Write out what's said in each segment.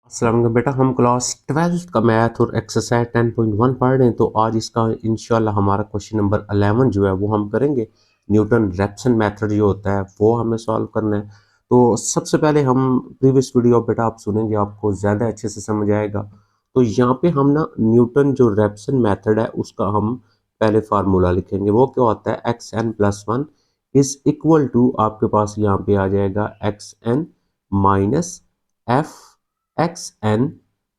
अस्सलाम वालेकुम बेटा, हम क्लास 12th का मैथ और एक्सरसाइज 10.1 पढ़ रहे हैं। तो आज इसका इंशाल्लाह हमारा क्वेश्चन नंबर 11 जो है वो हम करेंगे। न्यूटन रैप्सन मेथड जो होता है वो हमें सॉल्व करना है। तो सबसे पहले हम प्रीवियस वीडियो बेटा आप सुनेंगे, आपको ज़्यादा अच्छे से समझ आएगा। तो यहाँ पे हम ना न्यूटन जो रैप्सन मेथड है उसका हम पहले फार्मूला लिखेंगे। वो क्या होता है, x n plus one is equal to, आपके पास यहाँ पे आ जाएगा x n minus f x n,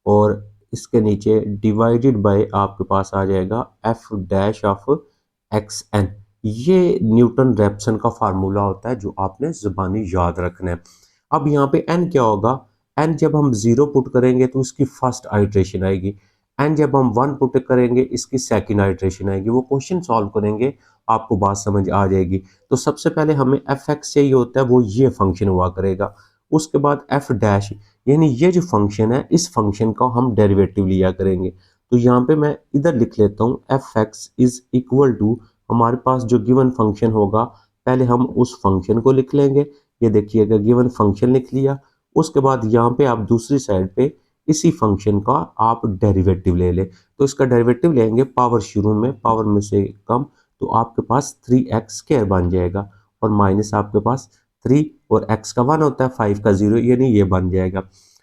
और इसके नीचे डिवाइडेड बाय आपके पास आ जाएगा F dash of x n. ये न्यूटन रैप्सन का फार्मूला होता है जो आपने जुबानी याद रखना है। अब यहाँ पे एन क्या होगा, एन जब हम जीरो पुट करेंगे तो इसकी फर्स्ट आइट्रेशन आएगी, एन जब हम वन पुट करेंगे इसकी सेकंड आइट्रेशन आएगी। वो क्वेश्चन सॉल्व करेंगे, आपको बात समझ आ जाएगी। तो सबसे पहले हमें एफ एक्स चाहिए होता है, वो ये फंक्शन हुआ करेगा। उसके बाद एफ डैश, यानी ये जो फंक्शन है इस फंक्शन का हम डेरिवेटिव लिया करेंगे। तो यहाँ पे मैं इधर लिख लेता हूँ f x is equal to, हमारे पास जो गिवन फंक्शन होगा पहले हम उस फंक्शन को लिख लेंगे। ये देखिएगा गिवन फंक्शन लिख लिया। उसके बाद यहाँ पे आप दूसरी साइड पे इसी फंक्शन का आप डेरिवेटिव ले लें। तो इसका डेरिवेटिव लेंगे, पावर शुरू में पावर में से कम, तो आपके पास 3x² बन जाएगा, और माइनस आपके पास 3 और x का 1 होता है, 5 का 0, यानी ये बन जाएगा।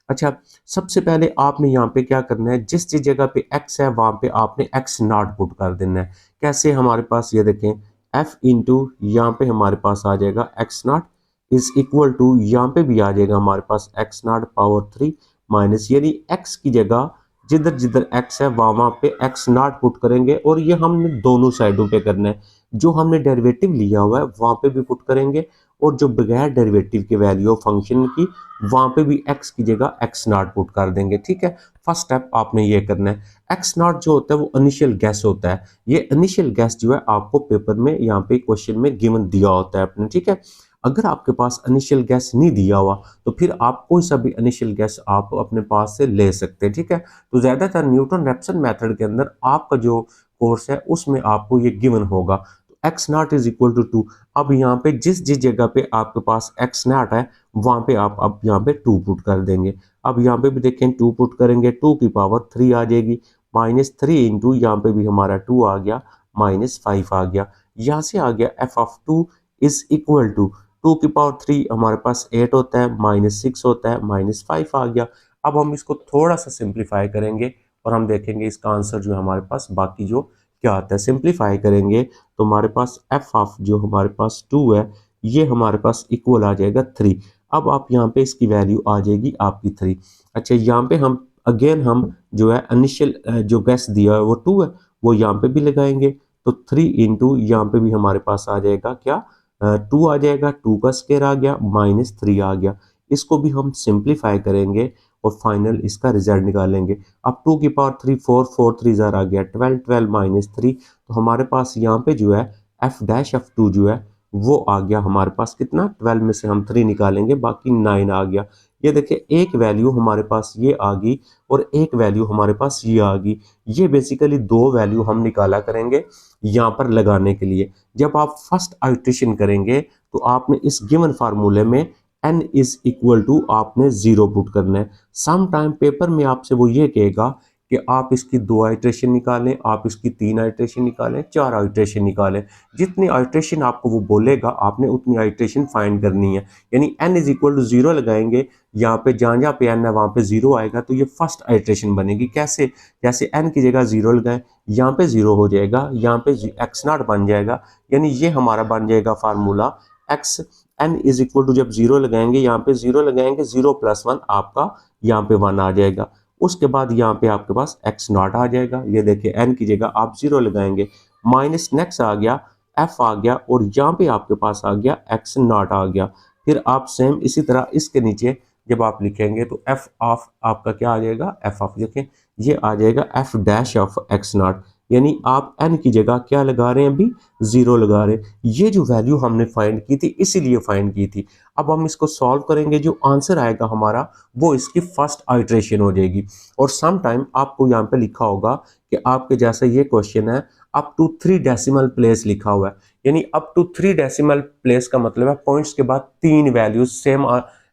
अच्छा, सबसे पहले आपने यहाँ पे क्या करना है, जिस जिस जगह पे x है वहां पे आपने x नॉट पुट कर देना है। कैसे, हमारे पास ये देखें f इंटू यहाँ पे हमारे पास आ जाएगा x naught is equal to, यहाँ पे भी आ जाएगा हमारे पास x नॉट पावर 3 माइनस, यानी x की जगह जिधर जिधर x है वहां वहां पे x नॉट पुट करेंगे, और ये हमने दोनों साइडों पे करना है। जो हमने डेरिवेटिव लिया हुआ है वहां पे भी पुट करेंगे, और जो बगैर डेरिवेटिव की वैल्यू फंक्शन की वहां पे भी x की जगह x नॉट पुट कर देंगे। ठीक है, फर्स्ट स्टेप आपने ये करना है। x नॉट जो होता है वो इनिशियल गैस होता है। ये इनिशियल गैस जो है आपको पेपर में यहाँ पे क्वेश्चन में गिवन दिया होता है अपने। ठीक है, अगर आपके पास इनिशियल गैस नहीं दिया हुआ तो फिर आप कोई सा भी इनिशियल गैस आप अपने पास से ले सकते हैं। ठीक है, तो ज्यादातर न्यूटन रैप्सन मेथड के अंदर आपका जो कोर्स है उसमें आपको ये गिवन होगा। X naught is equal to 2। अब यहाँ पे जिस जिस जगह पे आपके पास एक्स नॉट है वहां पे आप अब यहाँ पे 2 पुट कर देंगे। अब यहाँ पे भी देखें 2 पुट करेंगे, 2 की पावर 3 आ जाएगी, माइनस 3 इंटू यहाँ पे भी हमारा 2 आ गया, माइनस 5 आ गया। यहाँ से आ गया f of 2 is equal to 2 की पावर 3 हमारे पास 8 होता है, माइनस 6 होता है, माइनस 5 आ गया। अब हम इसको थोड़ा सा सिंप्लीफाई करेंगे और हम देखेंगे इसका आंसर जो है हमारे पास बाकी जो क्या आता है। सिंप्लीफाई करेंगे तो हमारे पास एफ ऑफ जो हमारे पास 2 है ये हमारे पास इक्वल आ जाएगा 3। अब आप यहाँ पे इसकी वैल्यू आ जाएगी आपकी 3। अच्छा, यहाँ पे हम अगेन हम जो है इनिशियल जो गैस दिया है वो 2 है, वो यहाँ पे भी लगाएंगे। तो 3 इंटू यहाँ पे भी हमारे पास आ जाएगा क्या, 2 आ जाएगा, 2 का स्क्वायर आ गया, माइनस 3 आ गया। इसको भी हम सिंप्लीफाई करेंगे और फाइनल इसका रिजल्ट निकालेंगे। अब 2 की पावर 3 4 4 3 जार आ गया 12, 12 माइनस 3। तो हमारे पास यहाँ पे जो है एफ डैश एफ 2 जो है वो आ गया हमारे पास कितना, 12 में से हम 3 निकालेंगे बाकी 9 आ गया। ये देखिए एक वैल्यू हमारे पास ये आ गई और एक वैल्यू हमारे पास ये आ गई। ये बेसिकली दो वैल्यू हम निकाला करेंगे यहाँ पर लगाने के लिए। जब आप फर्स्ट आइट्रेशन करेंगे तो आपने इस गिवन फार्मूले में n इज इक्वल टू आपने 0 पुट करना है। सम टाइम पेपर में आपसे वो ये कहेगा कि आप इसकी 2 आइट्रेशन निकालें, आप इसकी 3 आइट्रेशन निकालें, 4 आइट्रेशन निकालें। जितनी आइट्रेशन आपको वो बोलेगा आपने उतनी आइट्रेशन फाइंड करनी है। यानी n इज इक्वल टू 0 लगाएंगे, यहाँ पे जहाँ जहाँ पे n है वहाँ पे 0 आएगा, तो ये फर्स्ट आइट्रेशन बनेगी। कैसे, जैसे n की जगह 0 लगाएं, यहाँ पे 0 हो जाएगा, यहाँ पे x नॉट बन जाएगा। यानी ये हमारा बन जाएगा formula x n is equal to, जब 0 लगाएंगे यहाँ पे 0 लगाएंगे, 0 प्लस 1 आपका यहाँ पे 1 आ जाएगा। उसके बाद यहाँ पे आपके पास x नॉट आ जाएगा। ये देखिए n की जगह आप 0 लगाएंगे, माइनस नेक्स्ट आ गया, f आ गया, और यहाँ पे आपके पास आ गया x नॉट आ गया। फिर आप सेम इसी तरह इसके नीचे जब आप लिखेंगे तो f ऑफ आपका क्या आ जाएगा, f ऑफ देखें ये आ जाएगा f dash of x not. यानी आप n की जगह क्या लगा रहे हैं, अभी 0 लगा रहे हैं। ये जो वैल्यू हमने फाइंड की थी इसीलिए फाइंड की थी। अब हम इसको सॉल्व करेंगे, जो आंसर आएगा हमारा वो इसकी फर्स्ट आइट्रेशन हो जाएगी। और सम टाइम आपको यहाँ पे लिखा होगा कि आपके जैसा ये क्वेश्चन है अप टू 3 डेसिमल प्लेस लिखा हुआ है। यानी अप टू 3 डेसिमल प्लेस का मतलब है पॉइंट्स के बाद 3 वैल्यूज सेम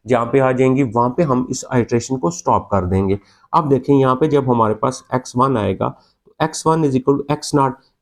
जहाँ पे आ जाएंगी वहाँ पे हम इस आइट्रेशन को स्टॉप कर देंगे। अब देखें यहाँ पे जब हमारे पास x1 आएगा तो x1 is equal to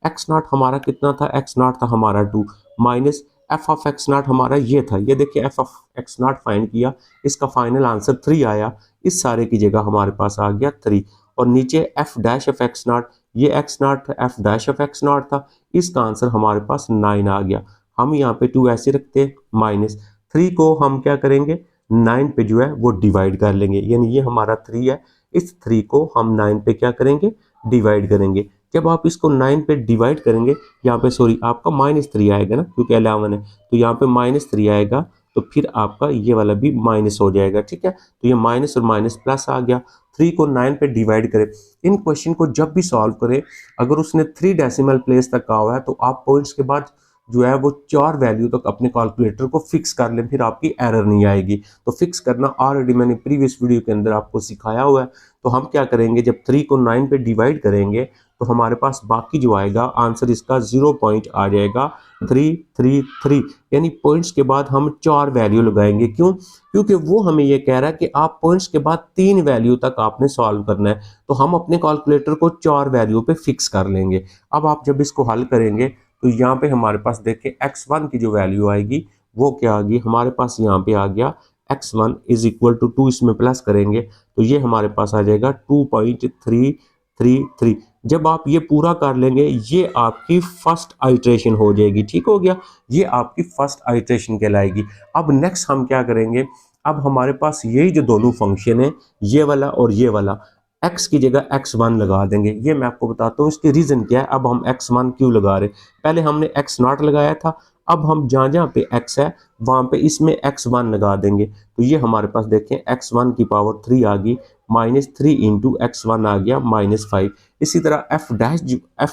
x0 हमारा कितना था, x0 था हमारा 2 माइनस एफ ऑफ x0 हमारा ये था, ये देखिए एफ ऑफ x0 फाइंड किया, इसका फाइनल आंसर 3 आया, इस सारे की जगह हमारे पास आ गया 3 और नीचे एफ डैश ऑफ x0, ये x0 था, एफ डैश ऑफ x0 था, इसका आंसर हमारे पास 9 आ गया। हम यहाँ पे 2 ऐसे रखते हैं, माइनस 3 को हम क्या करेंगे 9 पे जो है वो डिवाइड कर लेंगे, यानी ये हमारा 3 है, इस 3 को हम 9 पे क्या करेंगे डिवाइड करेंगे। जब आप इसको 9 पे डिवाइड करेंगे, यहाँ पे सॉरी आपका -3 आएगा ना, क्योंकि 11 है तो यहाँ पे -3 आएगा, तो फिर आपका ये वाला भी माइनस हो जाएगा, ठीक है। तो ये माइनस और माइनस प्लस आ गया। 3 को 9 पे डिवाइड करें, इन क्वेश्चन को जब भी सॉल्व करें, अगर उसने 3 डेसिमल प्लेस तक कहा हुआ है तो आप पॉइंट्स के बाद जो है वो 4 वैल्यू तक अपने कैलकुलेटर को फिक्स कर लें, फिर आपकी एरर नहीं आएगी। तो फिक्स करना ऑलरेडी मैंने प्रीवियस वीडियो के अंदर आपको सिखाया हुआ है। तो हम क्या करेंगे, जब 3 को 9 पे डिवाइड करेंगे तो हमारे पास बाकी जो आएगा आंसर इसका 0 पॉइंट आ जाएगा 333, यानी पॉइंट्स के बाद हम 4 वैल्यू लगाएंगे। क्यों? क्योंकि वो हमें ये कह रहा है कि आप पॉइंट्स के बाद 3 वैल्यू तक आपने सॉल्व करना है, तो हम अपने कैलकुलेटर को 4 वैल्यू पे फिक्स कर लेंगे। अब आप जब इसको हल करेंगे तो यहाँ पे हमारे पास देखिए x1 की जो वैल्यू आएगी वो क्या आ गई हमारे पास, यहाँ पे आ गया x1 इज इक्वल टू 2, इसमें प्लस करेंगे तो ये हमारे पास आ जाएगा 2.333। जब आप ये पूरा कर लेंगे ये आपकी फर्स्ट आइट्रेशन हो जाएगी, ठीक हो गया, ये आपकी फर्स्ट आइट्रेशन कहलाएगी। अब नेक्स्ट हम क्या करेंगे, अब हमारे पास यही जो दोनों फंक्शन है ये वाला और ये वाला, x की जगह x1 लगा देंगे। ये मैं आपको बताता हूँ इसके रीजन क्या है, अब हम x1 क्यों लगा रहे, पहले हमने x0 लगाया था, अब हम जहाँ जहाँ पे x है वहाँ पे इसमें x1 लगा देंगे। तो ये हमारे पास देखें x1 की पावर 3 आ गई, -3 इंटू x1 आ गया -5। इसी तरह एफ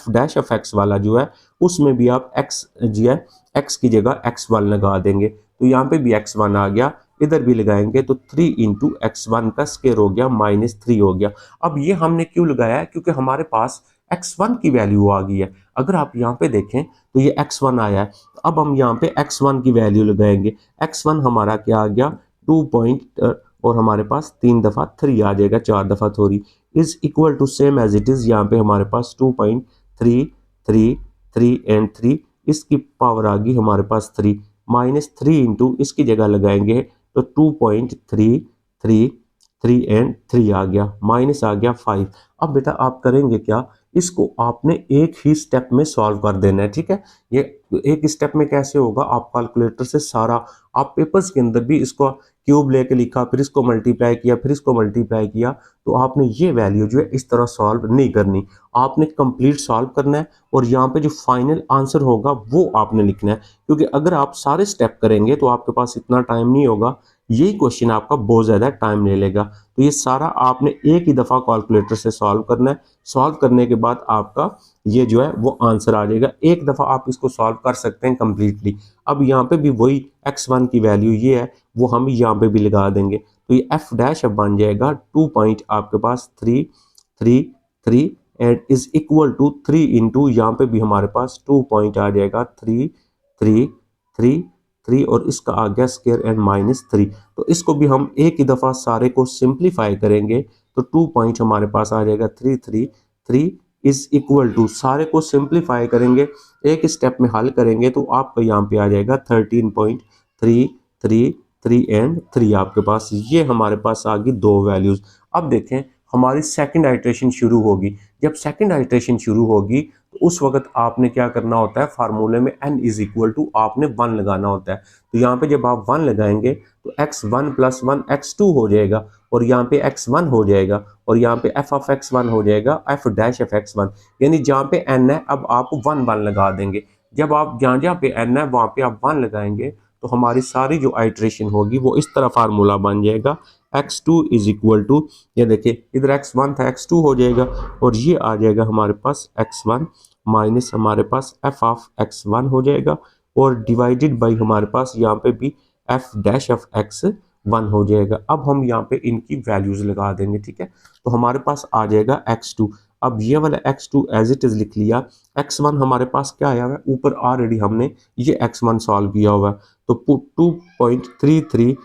डैश ऑफ x वाला जो है उसमें भी आप x जो है x की जगह x1 लगा देंगे, तो यहाँ पे भी x1 आ गया, इधर भी लगाएंगे तो 3 इंटू x1 का स्क्वायर हो गया -3 हो गया। अब ये हमने क्यों लगाया है, क्योंकि हमारे पास x1 की वैल्यू आ गई है। अगर आप यहाँ पे देखें तो ये x1 आया है, तो अब हम यहाँ पे x1 की वैल्यू लगाएंगे। x1 हमारा क्या आ गया 2 पॉइंट और हमारे पास 3 दफ़ा 3 आ जाएगा, 4 दफ़ा थोड़ी, is equal to same as it is, यहाँ पे हमारे पास 2.333 एंड 3, इसकी पावर आ गई हमारे पास 3, -3 इंटू इसकी जगह लगाएंगे तो 2.333 एंड 3 आ गया, माइनस आ गया 5। अब बेटा आप करेंगे क्या, इसको आपने एक ही स्टेप में सॉल्व कर देना है, ठीक है। ये एक स्टेप में कैसे होगा, आप कैलकुलेटर से सारा, आप पेपर्स के अंदर भी इसको क्यूब लेके लिखा, फिर इसको मल्टीप्लाई किया, फिर इसको मल्टीप्लाई किया, तो आपने ये वैल्यू जो है इस तरह सॉल्व नहीं करनी, आपने कंप्लीट सॉल्व करना है और यहाँ पे जो फाइनल आंसर होगा वो आपने लिखना है। क्योंकि अगर आप सारे स्टेप करेंगे तो आपके पास इतना टाइम नहीं होगा, यही क्वेश्चन आपका बहुत ज़्यादा टाइम ले लेगा। तो ये सारा आपने एक ही दफ़ा कैलकुलेटर से सॉल्व करना है, सॉल्व करने के बाद आपका ये जो है वो आंसर आ जाएगा। एक दफ़ा आप इसको सॉल्व कर सकते हैं कम्प्लीटली। अब यहाँ पे भी वही x1 की वैल्यू ये है, वो हम यहाँ पे भी लगा देंगे, तो ये f डैश अब बन जाएगा 2 पॉइंट आपके पास 333 and is equal to 3 into यहाँ पे भी हमारे पास 2 पॉइंट आ जाएगा 3 और इसका आ गया स्क्वायर एंड -3। तो इसको भी हम एक ही दफ़ा सारे को सिंप्लीफाई करेंगे तो 2 पॉइंट हमारे पास आ जाएगा 333 इज इक्वल टू, सारे को सिंप्लीफाई करेंगे, एक स्टेप में हल करेंगे तो आपका यहाँ पे आ जाएगा 13.333 एंड 3 आपके पास, ये हमारे पास आ गई दो वैल्यूज। अब देखें हमारी सेकंड आइट्रेशन शुरू होगी, जब सेकंड आइट्रेशन शुरू होगी तो उस वक्त आपने क्या करना होता है, फार्मूले में n इज इक्वल टू आपने 1 लगाना होता है। तो यहाँ पे जब आप 1 लगाएंगे तो x1 + 1 x2 हो जाएगा और यहाँ पे x1 हो जाएगा और यहाँ पे f ऑफ x1 हो जाएगा f डैश ऑफ x1, यानी जहाँ पे n है अब आप 1 लगा देंगे। जब आप जहाँ जहाँ पे n है वहाँ पे आप 1 लगाएंगे तो हमारी सारी जो आइट्रेशन होगी वो इस तरह फार्मूला बन जाएगा x2 इज इक्वल टू, ये देखिए इधर x1 था x2 हो जाएगा और ये आ जाएगा हमारे पास x1 माइनस हमारे पास f ऑफ x1 हो जाएगा और डिवाइडेड बाई हमारे पास यहाँ पे भी f डैश ऑफ x1 हो जाएगा। अब हम यहाँ पे इनकी वैल्यूज लगा देंगे, ठीक है। तो हमारे पास आ जाएगा x2, अब ये वाला x2 एज इट इज लिख लिया, x1 हमारे पास क्या आया हुआ है ऊपर, ऑलरेडी हमने ये x1 सॉल्व किया हुआ है, तो 2.333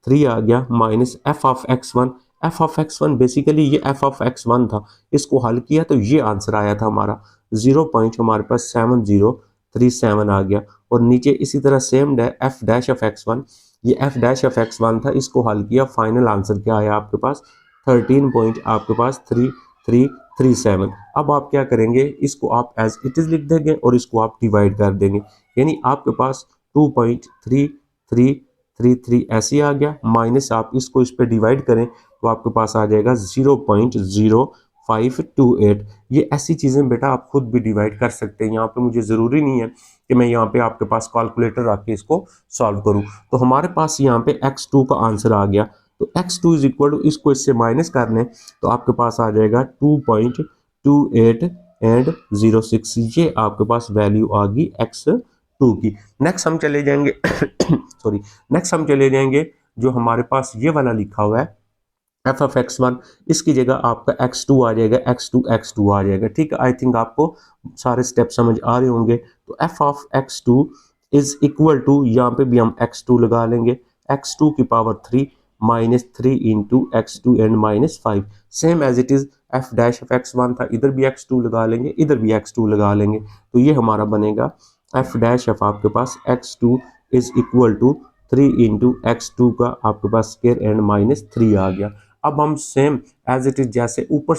3 आ गया minus F of x1। F of x1 basically ये एफ ऑफ x1 था, इसको हल किया तो ये आंसर आया था हमारा 0 पॉइंट हमारे पास 7037 आ गया। और नीचे इसी तरह same F dash of x1, ये एफ डैश ऑफ x1 था, इसको हल किया, फाइनल आंसर क्या आया आपके पास 13 पॉइंट आपके पास 3337। अब आप क्या करेंगे, इसको आप एज इट इज लिख देंगे और इसको आप डिवाइड कर देंगे, यानी आपके पास 2.3333 ऐसे आ गया, माइनस आप इसको इस पे डिवाइड करें तो आपके पास आ जाएगा 0.0528। ये ऐसी चीज़ें बेटा आप खुद भी डिवाइड कर सकते हैं, यहाँ पे मुझे ज़रूरी नहीं है कि मैं यहाँ पे आपके पास कैलकुलेटर रख के इसको सॉल्व करूँ। तो हमारे पास यहाँ पे x2 का आंसर आ गया, तो x2 इज इक्वल टू, इसको इससे माइनस कर लें तो आपके पास आ जाएगा 2.28 एंड 06, ये आपके पास वैल्यू आ गई x2 की। नेक्स्ट हम चले जाएंगे सॉरी, नेक्स्ट हम चले जाएंगे जो हमारे पास ये वाला लिखा हुआ है एफ ऑफ x1, इसकी जगह आपका x2 आ जाएगा, x2 आ जाएगा। ठीक है, आई थिंक आपको सारे स्टेप समझ आ रहे होंगे। तो F of x2 is equal to, यहाँ पे भी हम x2 लगा लेंगे, x2 की power 3 minus 3 into x2 and minus 5, same as it is F dash of x1 था, इधर भी x2 लगा लेंगे, इधर भी x2 लगा लेंगे, तो ये हमारा बनेगा एफ डैश ऑफ आपके पास x2 is equal to 3 into x2 का आपके पास स्क्वायर एंड माइनस 3 आ गया। अब हम सेम एज इट इज जैसे ऊपर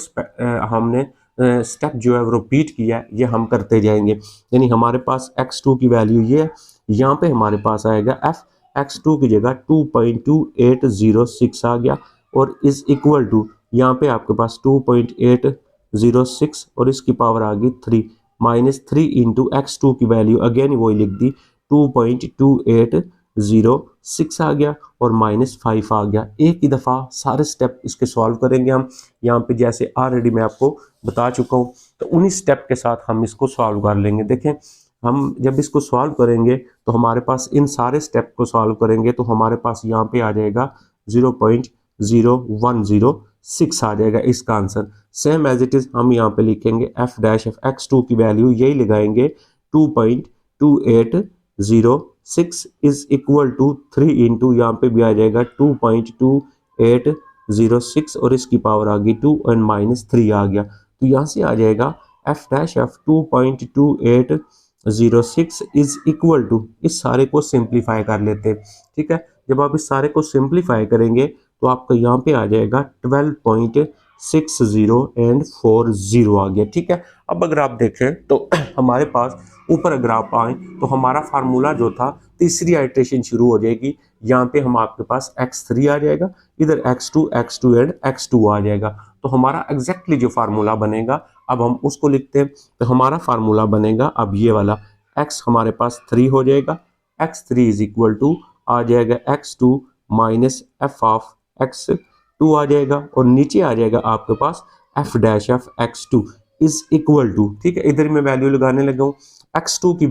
हमने स्टेप जो है वो रिपीट किया है, ये हम करते जाएंगे, यानी हमारे पास x2 की वैल्यू ये है, यहाँ पे हमारे पास आएगा f x2 की जगह 2.2806 आ गया, और इज इक्वल टू यहाँ पे आपके पास 2.806 और इसकी पावर आ गई 3 माइनस 3 इंटू x2 की वैल्यू अगेन वही लिख दी 2.2806 आ गया और माइनस 5 आ गया। एक ही दफ़ा सारे स्टेप इसके सॉल्व करेंगे हम, यहाँ पे जैसे ऑलरेडी मैं आपको बता चुका हूँ, तो उन्हीं स्टेप के साथ हम इसको सॉल्व कर लेंगे। देखें, हम जब इसको सॉल्व करेंगे तो हमारे पास इन सारे स्टेप को सॉल्व करेंगे तो हमारे पास यहाँ पे आ जाएगा 0.0106 आ जाएगा इसका answer. Same as it is हम यहाँ पे लिखेंगे एफ डैश ऑफ x2 की वैल्यू यही लगाएंगे 2.2806 इज इक्वल टू 3 इंटू यहाँ पे भी आ जाएगा 2.2806 और इसकी पावर आ गई 2 एंड माइनस 3 आ गया, तो यहाँ से आ जाएगा F dash of 2.2806 is equal to, इस सारे को सिंप्लीफाई कर लेते हैं। ठीक है, जब आप इस सारे को सिंप्लीफाई करेंगे तो आपका यहाँ पे आ जाएगा 12.60 एंड 40 आ गया। ठीक है, अब अगर आप देखें तो हमारे पास ऊपर अगर आप आए तो हमारा फार्मूला जो था तीसरी आइट्रेशन शुरू हो जाएगी, यहाँ पे हम आपके पास x3 आ जाएगा, इधर x2 एंड x2 आ जाएगा, तो हमारा एग्जैक्टली जो फार्मूला बनेगा अब हम उसको लिखते हैं। तो हमारा फार्मूला बनेगा अब ये वाला, x हमारे पास 3 हो जाएगा, x3 इज इक्वल टू आ जाएगा x2 minus F of x2 आ जाएगा, और नीचे आ जाएगा आपके पास F dash of x2 is equal to, ठीक है, इधर मैं वैल्यू लगाने लगा हूँ, x2 की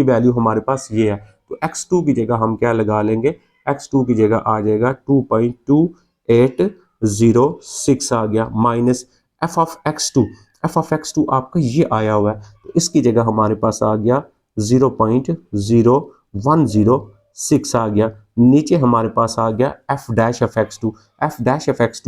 वैल्यू हमारे पास ये है, तो x2 की जगह हम क्या लगा लेंगे, x2 की जगह आ जाएगा 2.2806 आ गया माइनस एफ ऑफ x2 आपका ये आया हुआ है, तो इसकी जगह हमारे पास आ गया 0.0106 आ गया, नीचे हमारे पास आ गया एफ डैश ऑफ x2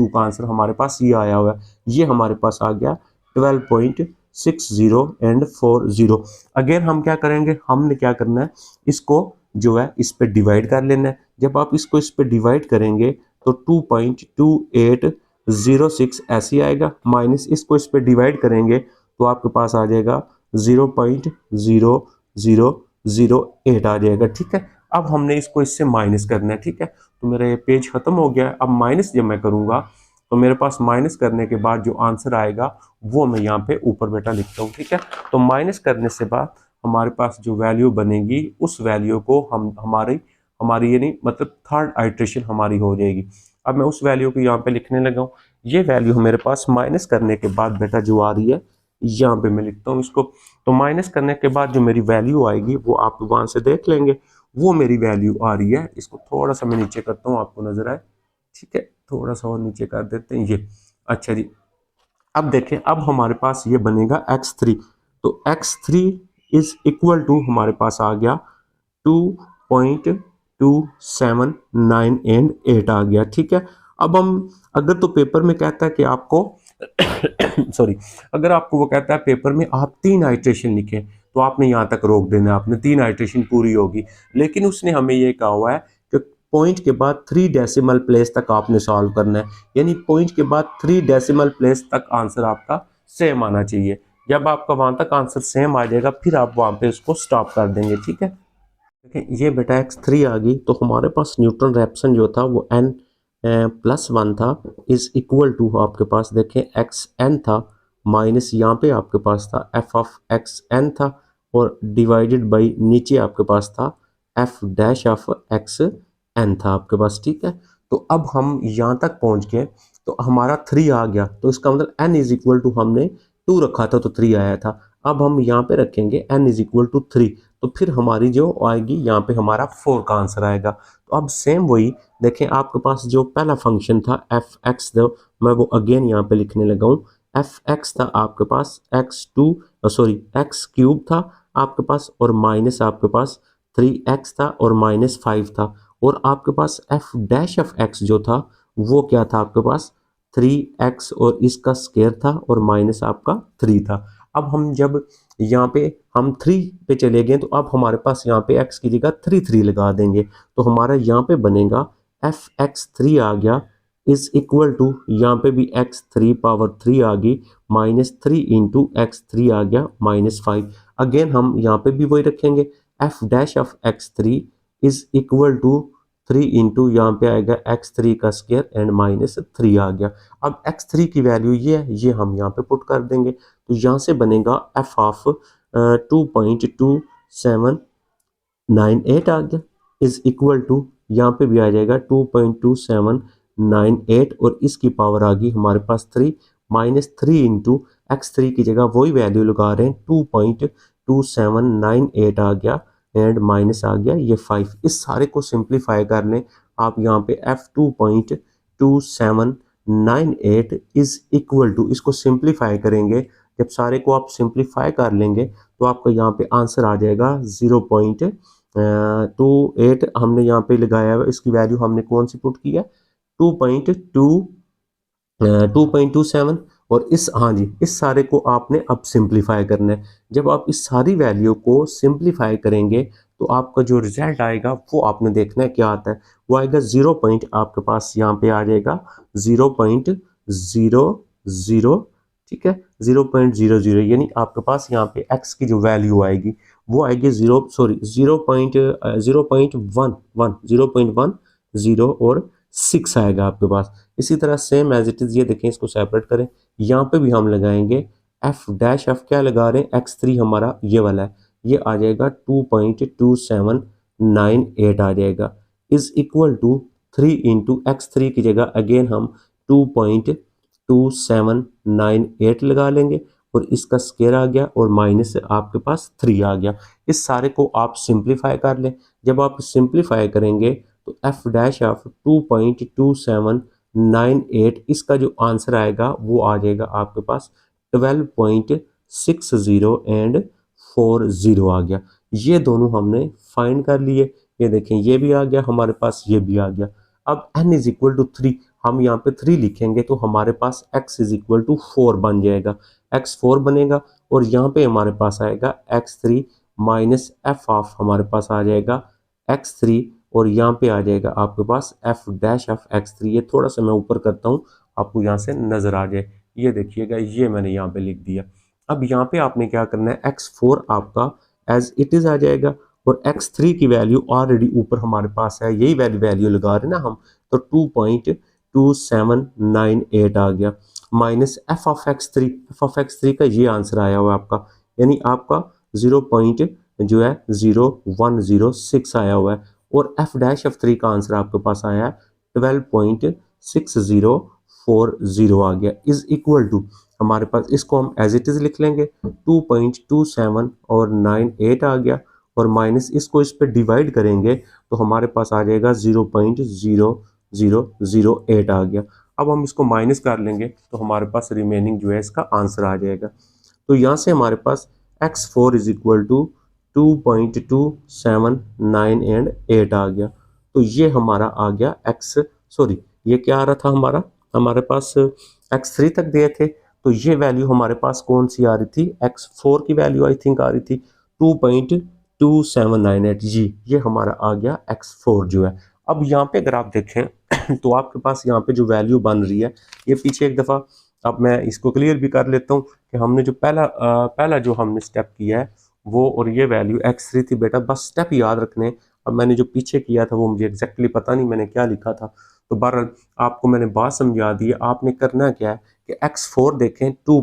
का आंसर हमारे पास ये आया हुआ है, ये हमारे पास आ गया 12.60 एंड 40। अगेन हम क्या करेंगे, हमने क्या करना है, इसको जो है इस पे डिवाइड कर लेना है। जब आप इसको इस पे डिवाइड करेंगे तो 2.2806 ऐसे आएगा, माइनस इसको इस पे डिवाइड करेंगे तो आपके पास आ जाएगा 0.0008 आ जाएगा। ठीक है, अब हमने इसको इससे माइनस करना है। ठीक है, तो मेरा ये पेज खत्म हो गया है। अब माइनस जब मैं करूंगा तो मेरे पास माइनस करने के बाद जो आंसर आएगा वो मैं यहाँ पे ऊपर बेटा लिखता हूँ। ठीक है, तो माइनस करने से बाद हमारे पास जो वैल्यू बनेगी उस वैल्यू को हम हमारी यानी मतलब थर्ड आइट्रेशन हमारी हो जाएगी। अब मैं उस वैल्यू को यहाँ पे लिखने लगा हूँ, ये वैल्यू मेरे पास माइनस करने के बाद बेटा जो आ रही है यहाँ पे मैं लिखता हूँ इसको। तो माइनस करने के बाद जो मेरी वैल्यू आएगी वो आप वहां से देख लेंगे, वो मेरी वैल्यू आ रही है, इसको थोड़ा सा मैं नीचे करता हूँ आपको नजर आए। ठीक है, थोड़ा सा और नीचे कर देते हैं ये। अच्छा जी, अब देखें, अब हमारे पास ये बनेगा x3, तो x3 इज इक्वल टू हमारे पास आ गया 2.2806 9 एंड 8 आ गया। ठीक है, अब हम अगर तो पेपर में कहता है कि आपको सॉरी, अगर आपको वो कहता है पेपर में आप 3 आइट्रेशन लिखें तो आपने यहाँ तक रोक देना है, आपने 3 आइट्रेशन पूरी होगी। लेकिन उसने हमें ये कहा हुआ है कि पॉइंट के बाद 3 डेसिमल प्लेस तक आपने सॉल्व करना है, यानी पॉइंट के बाद 3 डेसिमल प्लेस तक आंसर आपका सेम आना चाहिए। जब आपका वहां तक आंसर सेम आ जाएगा फिर आप वहां पे उसको स्टॉप कर देंगे। ठीक है, देखिए ये बेटा x3 आ गई, तो हमारे पास न्यूटन रैप्सन जो था वो n प्लस 1 था, इज इक्वल टू आपके पास देखें एक्स एन था, माइनस यहाँ पे आपके पास था एफ ऑफ एक्स एन था, और डिवाइडेड बाई नीचे आपके पास था F dash of x n था आपके पास। ठीक है, तो अब हम यहाँ तक पहुँच गए तो हमारा 3 आ गया, तो इसका मतलब n इज इक्वल टू हमने 2 रखा था तो 3 आया था। अब हम यहाँ पे रखेंगे n इज इक्वल टू 3, तो फिर हमारी जो आएगी यहाँ पे हमारा 4 का आंसर आएगा। तो अब सेम वही देखें, आपके पास जो पहला फंक्शन था एफ एक्स, मैं वो अगेन यहाँ पे लिखने लगा हूँ। एफ एक्स था आपके पास एक्स क्यूब था आपके पास, और माइनस आपके पास 3x था और माइनस 5 था, और आपके पास एफ डैश ऑफ एक्स जो था वो क्या था आपके पास 3x और इसका स्क्वायर था और माइनस आपका 3 था। अब हम जब यहाँ पे हम 3 पे चले गए तो अब हमारे पास यहाँ पे x की जगह 3 लगा देंगे, तो हमारा यहाँ पे बनेगा एफ एक्स 3 आ गया इज इक्वल टू, यहाँ पे भी x3 पावर 3 आ गई, माइनस 3 इंटू एक्स 3 आ गया माइनस 5। अगेन हम यहाँ पे भी वही रखेंगे, F dash of x3 is equal to 3 into यहाँ पे आएगा x3 का स्क्वायर एंड माइनस 3 आ गया। अब x3 की वैल्यू ये है, ये हम यहाँ पे पुट कर देंगे, तो यहाँ से बनेगा एफ ऑफ 2.2798 आ गया इज इक्वल टू, यहाँ पे भी आ जाएगा 2.2798, और इसकी पावर आ गई हमारे पास 3, माइनस 3 इंटू x3 की जगह वही वैल्यू लगा रहे हैं 2.2798 आ गया एंड माइनस आ गया ये 5। इस सारे को सिंप्लीफाई कर लें आप, यहाँ पे f 2.2798 इज इक्वल टू, इसको सिंप्लीफाई करेंगे, जब सारे को आप सिंप्लीफाई कर लेंगे तो आपका यहाँ पे आंसर आ जाएगा 0.28 हमने यहाँ पे लगाया है, इसकी वैल्यू हमने कौन सी पुट की है 2.27, और इस हाँ जी इस सारे को आपने अब सिंप्लीफाई करना है। जब आप इस सारी वैल्यू को सिंप्लीफाई करेंगे तो आपका जो रिजल्ट आएगा वो आपने देखना है क्या आता है, वो आएगा 0 पॉइंट आपके पास यहाँ पे आ जाएगा 0.00, ठीक है 0.00, यानी आपके पास यहाँ पे x की जो वैल्यू आएगी वो आएगी 0.10 और 6 आएगा आपके पास। इसी तरह सेम एज इट इज ये देखें, इसको सेपरेट करें, यहाँ पे भी हम लगाएंगे एफ डैश एफ, क्या लगा रहे हैं x3 हमारा ये वाला है, ये आ जाएगा 2.2798 आ जाएगा is equal to 3 into x3 की जगह अगेन हम 2.2798 लगा लेंगे, और इसका स्क्वायर आ गया और माइनस आपके पास 3 आ गया। इस सारे को आप सिंप्लीफाई कर लें, जब आप सिंप्लीफाई करेंगे तो एफ डैश ऑफ 2.2798 इसका जो आंसर आएगा वो आ जाएगा आपके पास 12.60 एंड 40 आ गया। ये दोनों हमने फाइंड कर लिए, ये देखें ये भी आ गया हमारे पास, ये भी आ गया। अब n इज इक्वल टू 3, हम यहाँ पे 3 लिखेंगे तो हमारे पास x इज इक्वल टू 4 बन जाएगा, x 4 बनेगा, और यहाँ पे हमारे पास आएगा x3 माइनस एफ ऑफ हमारे पास आ जाएगा x3, और यहाँ पे आ जाएगा आपके पास एफ डैश ऑफ x3। ये थोड़ा सा मैं ऊपर करता हूँ आपको यहाँ से नजर आ जाए, ये देखिएगा ये मैंने यहाँ पे लिख दिया। अब यहाँ पे आपने क्या करना है, x4 आपका एज इट इज आ जाएगा, और x3 की वैल्यू ऑलरेडी ऊपर हमारे पास है, यही वैल्यू लगा रहे ना हम, तो 2.2798 आ गया, minus F of x three का ये आंसर आया हुआ आपका, यानी आपका 0.0106 आया हुआ है, और एफ डैश एफ 3 का आंसर आपके पास आया है 12.6040 आ गया इज इक्वल टू, हमारे पास इसको हम एज इट इज लिख लेंगे 2.27 और 98 आ गया, और माइनस इसको इस पर डिवाइड करेंगे तो हमारे पास आ जाएगा 0.0008 आ गया। अब हम इसको माइनस कर लेंगे तो हमारे पास रिमेनिंग जो है इसका आंसर आ जाएगा। तो यहाँ से हमारे पास x4 is equal to 2.279 and 8 आ गया। तो ये हमारा आ गया एक्स, सॉरी ये क्या आ रहा था हमारा, हमारे पास x3 तक दिए थे, तो ये वैल्यू हमारे पास कौन सी आ रही थी, x4 की वैल्यू आई थिंक आ रही थी 2.2798 जी, ये हमारा आ गया x4 जो है। अब यहाँ पे अगर आप देखें तो आपके पास यहाँ पे जो वैल्यू बन रही है, ये पीछे एक दफ़ा अब मैं इसको क्लियर भी कर लेता हूँ कि हमने जो पहला जो हमने स्टेप किया है वो, और ये वैल्यू x3 थी बेटा, बस स्टेप याद रखने। अब मैंने जो पीछे किया था वो मुझे एग्जैक्टली पता नहीं मैंने क्या लिखा था, तो बहरहाल आपको मैंने बात समझा दी है। आपने करना क्या है कि x4 देखें, 2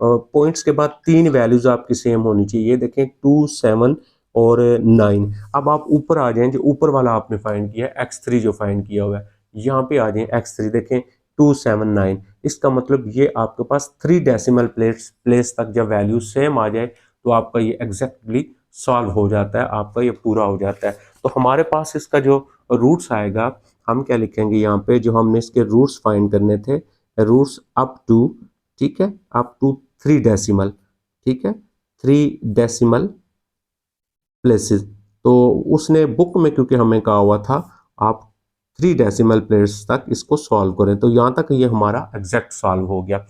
पॉइंट्स के बाद 3 वैल्यूज आपकी सेम होनी चाहिए, ये देखें 2, 7 और 9। अब आप ऊपर आ जाएं, जो ऊपर वाला आपने फाइंड किया है x3 जो फाइंड किया हुआ है, यहाँ पे आ जाएं x3 देखें 279, इसका मतलब ये आपके पास 3 डेसिमल प्लेस तक जब वैल्यू सेम आ जाए तो आपका ये एग्जैक्टली सॉल्व हो जाता है, आपका ये पूरा हो जाता है। तो हमारे पास इसका जो रूट्स आएगा, हम क्या लिखेंगे यहाँ पे, जो हमने इसके रूट्स फाइंड करने थे, रूट्स अप टू, ठीक है, अप टू 3 डेसिमल, ठीक है, 3 डेसिमल प्लेसेस। तो उसने बुक में क्योंकि हमें कहा हुआ था आप 3 डेसिमल प्लेस तक इसको सॉल्व करें, तो यहाँ तक ये हमारा एग्जैक्ट सॉल्व हो गया।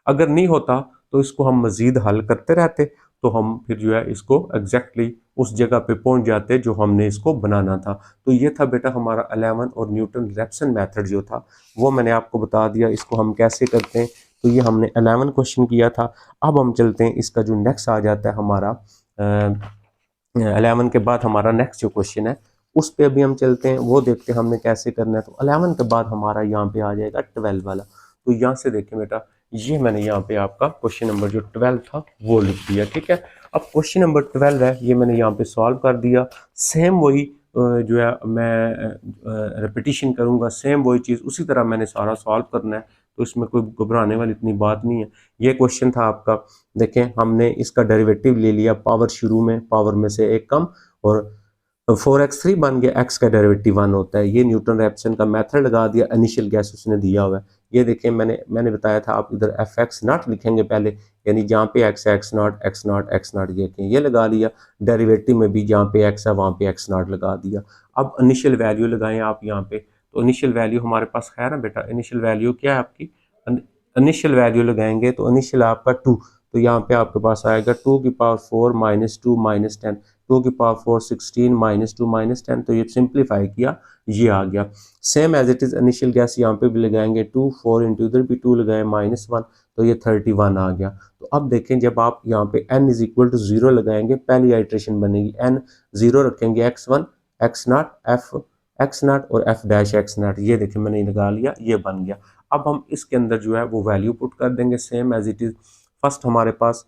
अगर नहीं होता तो इसको हम मजीद हल करते रहते, तो हम फिर जो है इसको एग्जैक्टली उस जगह पे पहुंच जाते जो हमने इसको बनाना था। तो ये था बेटा हमारा 11 और न्यूटन रैप्सन मेथड जो था वो मैंने आपको बता दिया, इसको हम कैसे करते हैं। तो ये हमने 11 क्वेश्चन किया था। अब हम चलते हैं, इसका जो नेक्स्ट आ जाता है हमारा 11 के बाद हमारा नेक्स्ट जो क्वेश्चन है उस पे अभी हम चलते हैं, वो देखते हैं हमने कैसे करना है। तो 11 के बाद हमारा यहाँ पे आ जाएगा 12 वाला। तो यहाँ से देखें बेटा, ये मैंने यहाँ पे आपका क्वेश्चन नंबर जो 12 था वो लिख दिया, ठीक है। अब क्वेश्चन नंबर 12 है, ये मैंने यहाँ पे सॉल्व कर दिया। सेम वही जो है मैं रिपीटिशन करूँगा, सेम वही चीज़ उसी तरह मैंने सारा सॉल्व करना है, तो इसमें कोई घबराने वाली इतनी बात नहीं है। ये क्वेश्चन था आपका, देखें हमने इसका डेरिवेटिव ले लिया, पावर शुरू में पावर में से एक कम, और 4x3 बन गया, x का डेरिवेटिव 1 होता है। ये न्यूटन रैप्सन का मेथड लगा दिया, इनिशियल गैस उसने दिया हुआ है। ये देखें मैंने बताया था आप इधर एफ एक्स नॉट लिखेंगे पहले, यानी जहाँ पे एक्स है x not x not x not, ये लगा लिया। डेरिवेटिव में भी जहाँ पे एक्स है वहाँ पे एक्स नॉट लगा दिया। अब इनिशियल वैल्यू लगाएं आप यहाँ पे, तो इनिशियल वैल्यू हमारे पास है ना बेटा, इनिशियल वैल्यू क्या है आपकी, इनिशियल वैल्यू लगाएंगे तो इनिशियल आपका 2, तो यहाँ पे आपके पास आएगा 2 की पावर 4 माइनस 2 माइनस 10, 2 की पावर 4 16 माइनस 2 माइनस 10, तो ये सिंप्लीफाई किया, ये आ गया। Same as it is initial guess यहाँ पे भी लगाएंगे 2, 4 इंटू इधर भी 2 लगाए -1, तो ये 31 आ गया। तो अब देखें जब आप यहाँ पे n इज इक्वल टू 0 लगाएंगे, पहली आइट्रेशन बनेगी, n 0 रखेंगे, x1 x not f x naught और f डैश x नॉट, ये देखें मैंने लगा लिया, ये बन गया। अब हम इसके अंदर जो है वो वैल्यू पुट कर देंगे same as it is. First हमारे पास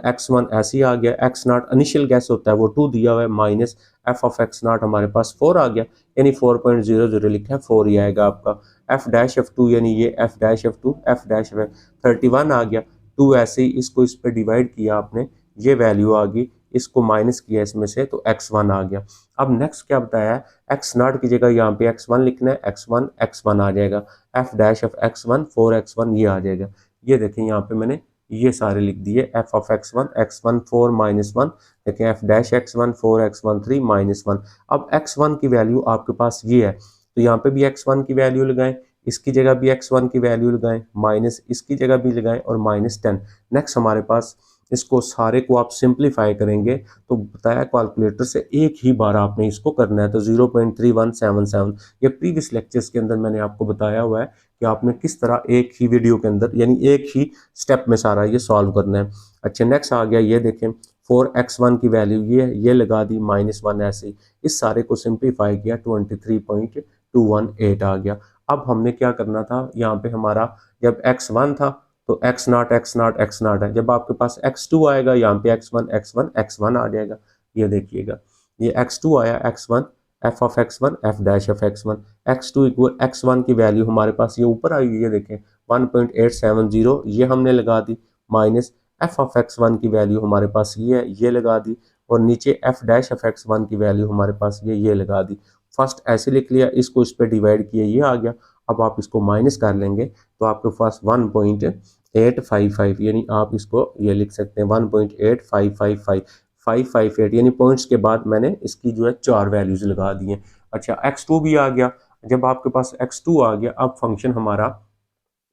x1 ऐसे ही आ गया, x नॉट इनिशियल गैस होता है वो 2 दिया हुआ है, minus f of x not हमारे पास 4 आ गया, यानी 4.00 लिखा है, 4 ही आएगा आपका। f डैश f2 यानी ये f dash f2 f dash f 31 आ गया। 2 ऐसे ही इसको इस पर डिवाइड किया आपने, ये वैल्यू आ गई, इसको माइनस किया इसमें से, तो x1 आ गया। अब नेक्स्ट क्या बताया है, x नॉट की जगह यहाँ पे x1 लिखना है, x1 आ जाएगा, f dash of x1 4x1 ये आ जाएगा। ये देखें यहाँ पे मैंने ये सारे लिख दिए, f ऑफ x1 4 माइनस 1, देखें f dash x1 4 x1 3 minus 1। अब x1 की वैल्यू आपके पास ये है, तो यहाँ पे भी x1 की वैल्यू लगाएं, इसकी जगह भी x1 की वैल्यू लगाएं, माइनस इसकी जगह भी लगाएं और -10। नेक्स्ट हमारे पास इसको सारे को आप सिंप्लीफाई करेंगे, तो बताया कैलकुलेटर से एक ही बार आपने इसको करना है, तो 0.3177। ये प्रीवियस लेक्चर्स के अंदर मैंने आपको बताया हुआ है कि आपने किस तरह एक ही वीडियो के अंदर यानी एक ही स्टेप में सारा ये सॉल्व करना है। अच्छा नेक्स्ट आ गया, ये देखें 4x1 की वैल्यू ये लगा दी, -1 ऐसे, इस सारे को सिंप्लीफाई किया, 23.218 आ गया। अब हमने क्या करना था, यहाँ पे हमारा जब x1 था तो x not x not x not है, जब आपके पास x2 आएगा यहाँ पे x1 आ जाएगा। ये देखिएगा ये x2 आया, x1 f of x1 f dash of x1, x2 equal x1 की वैल्यू हमारे पास ये ऊपर आई, ये देखें 1.870, ये हमने लगा दी, माइनस f ऑफ x1 की वैल्यू हमारे पास ये है, ये लगा दी, और नीचे f डैश ऑफ x1 की वैल्यू हमारे पास ये लगा दी। फर्स्ट ऐसे लिख लिया, इसको इस पर डिवाइड किया, ये आ गया। अब आप इसको माइनस कर लेंगे तो आपके पास 1.855, यानी आप इसको ये लिख सकते हैं 1.8555558, यानी पॉइंट्स के बाद मैंने इसकी जो है 4 वैल्यूज लगा दी हैं। अच्छा x2 भी आ गया। जब आपके पास x2 आ गया, अब फंक्शन हमारा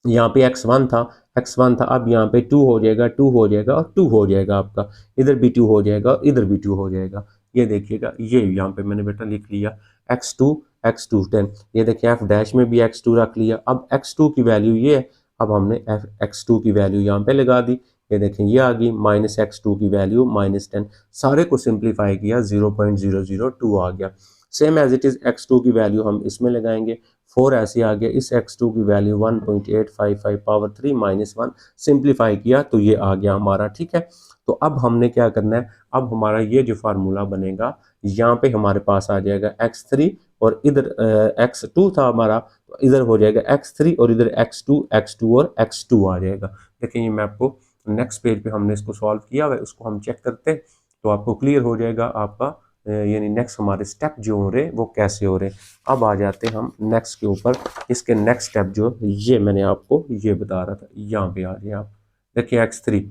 यहाँ पे x1 था, अब यहाँ पे 2 हो जाएगा, 2 हो जाएगा और 2 हो जाएगा आपका, इधर भी 2 हो जाएगा और इधर भी 2 हो जाएगा। ये देखिएगा, ये यहाँ पे मैंने बेटा लिख लिया x2 x2 10। ये देखिए f डैश में भी x2 रख लिया। अब x2 की वैल्यू ये है, अब हमने x2 की वैल्यू यहाँ पे लगा दी। ये देखें, ये आ गई -x2 की वैल्यू -10। सारे को सिंप्लीफाई किया, 0.002 आ गया। Same as it is x2 की वैल्यू हम इसमें लगाएंगे, 4 ऐसे आ गया। इस x2 की वैल्यू 1.855 पावर 3 -1, सिंप्लीफाई किया तो ये आ गया हमारा। ठीक है, तो अब हमने क्या करना है, अब हमारा ये जो फार्मूला बनेगा, यहाँ पे हमारे पास आ जाएगा x3 और इधर x2 था हमारा, तो इधर हो जाएगा x3 और इधर x2 और x2 आ जाएगा। देखिए, ये मैं आपको नेक्स्ट पेज पे हमने इसको सॉल्व किया हुआ है, उसको हम चेक करते हैं तो आपको क्लियर हो जाएगा आपका यानी नेक्स्ट हमारे स्टेप जो हो रहे हैं वो कैसे हो रहे हैं। अब आ जाते हैं हम नेक्स्ट के ऊपर। इसके नेक्स्ट स्टेप जो ये मैंने आपको ये बता रहा था, यहाँ पे आ जाए आप। देखिए x3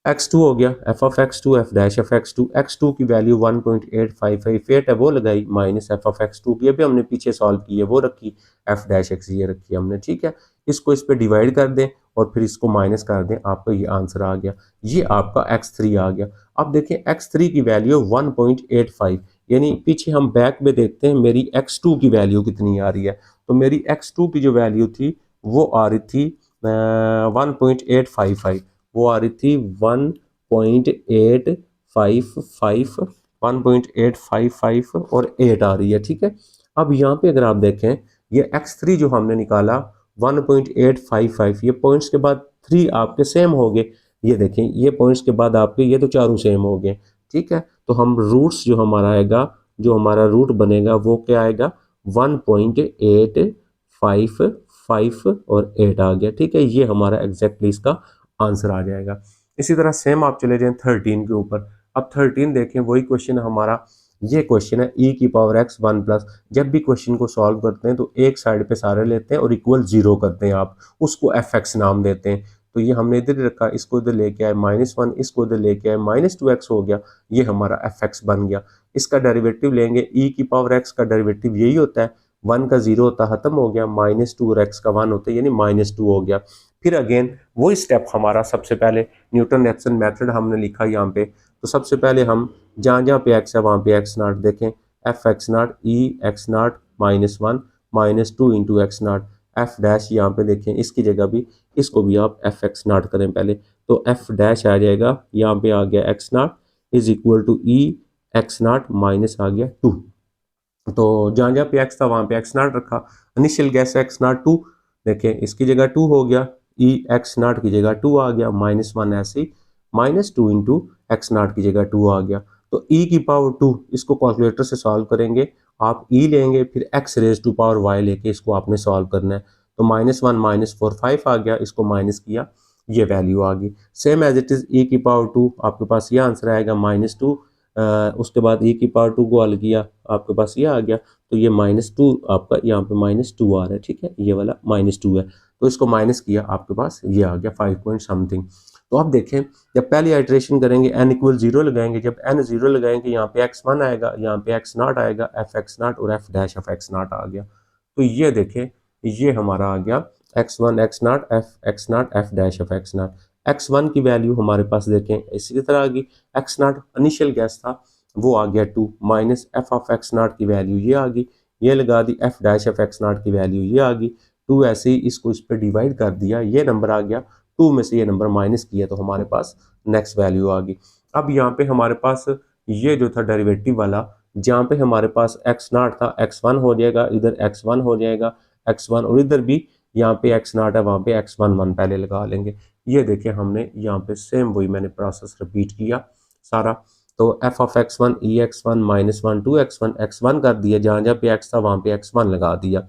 x2 हो गया, f of x2 f dash of x2 की वैल्यू 1.855 है वो लगाई, माइनस f ऑफ x2 की अभी हमने पीछे सॉल्व की है वो रखी, f डैश x ये रखी हमने। ठीक है, इसको इस पे डिवाइड कर दें और फिर इसको माइनस कर दें, आपका ये आंसर आ गया। ये आपका x3 आ गया। अब देखिए x3 की वैल्यू 1.85, यानी पीछे हम बैक में देखते हैं मेरी x2 की वैल्यू कितनी आ रही है। तो मेरी x2 की जो वैल्यू थी वो आ रही थी 1.855, वो आ रही थी 1.855 और 8 आ रही है। ठीक है, अब यहाँ पे अगर आप देखें, ये x3 जो हमने निकाला 1.855, ये पॉइंट्स के बाद 3 आपके सेम हो गए। ये देखें, ये पॉइंट्स के बाद आपके ये तो चारों सेम हो गए। ठीक है, तो हम रूट्स जो हमारा आएगा, जो हमारा रूट बनेगा वो क्या आएगा, 1.855 और 8 आ गया। ठीक है, ये हमारा एग्जैक्टली इसका आंसर आ जाएगा। इसी तरह सेम आप चले जाएं 13 के ऊपर। अब 13 देखें, वही क्वेश्चन हमारा, ये क्वेश्चन है e की पावर x 1 प्लस। जब भी क्वेश्चन को सॉल्व करते हैं तो एक साइड पे सारे लेते हैं और इक्वल 0 करते हैं, आप उसको fx नाम देते हैं। तो ये हमने इधर ही रखा, इसको इधर लेके आए -1, इसको इधर लेके आए -2x हो गया, ये हमारा fx बन गया। इसका डेरिवेटिव लेंगे, e की पावर x का डेरिवेटिव यही होता है, 1 का 0 होता खत्म हो गया, -2 और x का 1 होता है यानी -2 हो गया। फिर अगेन वही स्टेप हमारा, सबसे पहले न्यूटन रैप्सन मेथड हमने लिखा यहाँ पे। तो सबसे पहले हम जहाँ जहाँ पे x है वहाँ पे x नॉट देखें, F x not E x not -1 -2 into x not, F dash यहाँ पे देखें, इसकी जगह भी इसको भी आप एफ एक्स नॉट करें पहले, तो एफ डैश आ जाएगा, यहाँ पे आ गया x naught is equal to e x naught minus आ गया 2। तो जहाँ जहाँ पे एक्स था वहाँ पे एक्स नॉट रखा, इनिशियल गैस एक्स नॉट 2, देखें इसकी जगह 2 हो गया, ई एक्स नॉट की जगह 2 आ गया, -1 ऐसे -2 इंटू एक्स नॉट की जगह 2 आ गया। तो ई की पावर 2 इसको कैलकुलेटर से सॉल्व करेंगे, आप ई लेंगे फिर x raise to power y लेके इसको आपने सॉल्व करना है। तो -1 -4 5 आ गया, इसको माइनस किया, ये वैल्यू आ गई। सेम एज इट इज ई की पावर 2, आपके पास ये आंसर आएगा -2, उसके बाद ई की पावर 2 को हल किया, आपके पास ये आ गया, तो ये -2 आपका यहाँ पे -2 आ रहा है। ठीक है, ये वाला -2 है, तो इसको माइनस किया, आपके पास ये आ गया 5 पॉइंट समथिंग। तो अब देखें, जब पहली आइट्रेशन करेंगे n इक्वल 0 लगाएंगे, जब n 0 लगाएंगे यहाँ पे x1 आएगा, यहाँ पे x नॉट आएगा, f x नॉट और f dash of x naught आ गया। तो ये देखें, ये हमारा आ गया x1 x not f x not f dash of x not. x1 की वैल्यू हमारे पास देखें इसी तरह आ गई, x नॉट इनिशियल गैस था वो आ गया 2, minus f of x not की वैल्यू ये आ गई, ये लगा दी, f dash of x not की वैल्यू ये आ गई, 2 ऐसे ही इसको इस पर डिवाइड कर दिया, ये नंबर आ गया, 2 में से ये नंबर माइनस किया तो हमारे पास नेक्स्ट वैल्यू आ गई। अब यहाँ पे हमारे पास ये जो था डेरिवेटिव वाला, जहाँ पे हमारे पास x नॉट था, x1 हो जाएगा, इधर x1 हो जाएगा, x1 और इधर भी यहाँ पे x नॉट है, वहाँ पे x1 पहले लगा लेंगे। ये देखिए, हमने यहाँ पे सेम वही मैंने प्रोसेस रिपीट किया सारा। तो f of x1 e x1 -1 2 x1 x1 कर दिया, जहाँ जहाँ पे x था वहाँ पे x1 लगा दिया।